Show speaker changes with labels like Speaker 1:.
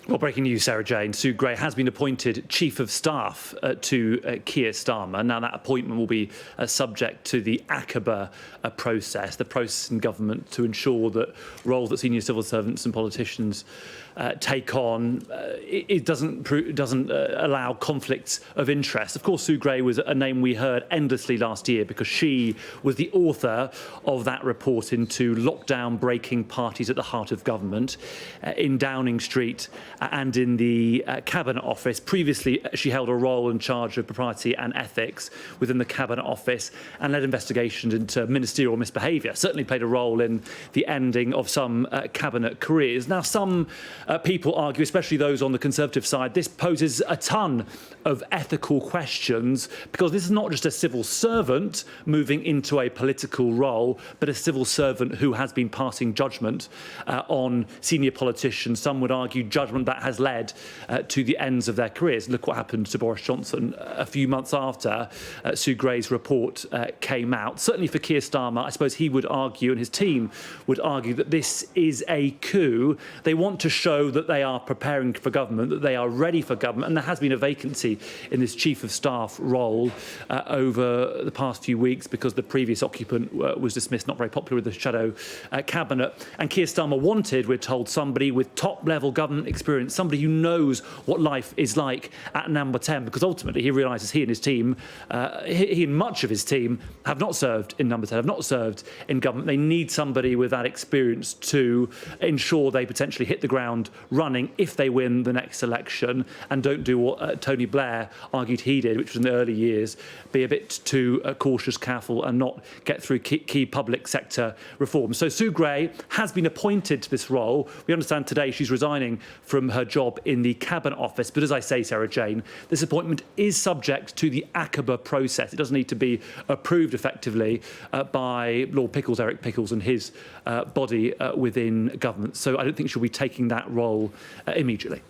Speaker 1: Well, breaking news, Sarah Jane. Sue Gray has been appointed Chief of Staff to Keir Starmer. Now, that appointment will be subject to the Aqaba process, the process in government to ensure that roles that senior civil servants and politicians take on, it doesn't allow conflicts of interest. Of course, Sue Gray was a name we heard endlessly last year because she was the author of that report into lockdown breaking parties at the heart of government in Downing Street and in the Cabinet Office. Previously, she held a role in charge of propriety and ethics within the Cabinet Office and led investigations into ministerial misbehaviour. Certainly played a role in the ending of some cabinet careers. Now, some people argue, especially those on the Conservative side, this poses a ton of ethical questions because this is not just a civil servant moving into a political role, but a civil servant who has been passing judgment on senior politicians. Some would argue judgment that has led to the ends of their careers. Look what happened to Boris Johnson a few months after Sue Gray's report came out. Certainly for Keir Starmer, I suppose he would argue, and his team would argue, that this is a coup. They want to show that they are preparing for government, that they are ready for government, and there has been a vacancy in this Chief of Staff role over the past few weeks because the previous occupant was dismissed, not very popular with the shadow cabinet. And Keir Starmer wanted, we're told, somebody with top-level government experience, somebody who knows what life is like at number 10, because ultimately he realises he and his team, he and much of his team, have not served in number 10, have not served in government. They need somebody with that experience to ensure they potentially hit the ground running if they win the next election and don't do what Tony Blair argued he did, which was in the early years, be a bit too cautious, careful and not get through key public sector reforms. So Sue Gray has been appointed to this role. We understand today she's resigning from her job in the Cabinet Office. But as I say, Sarah Jane, this appointment is subject to the Aqaba process. It doesn't need to be approved effectively by Lord Pickles, Eric Pickles, and his body within government. So I don't think she'll be taking that role immediately.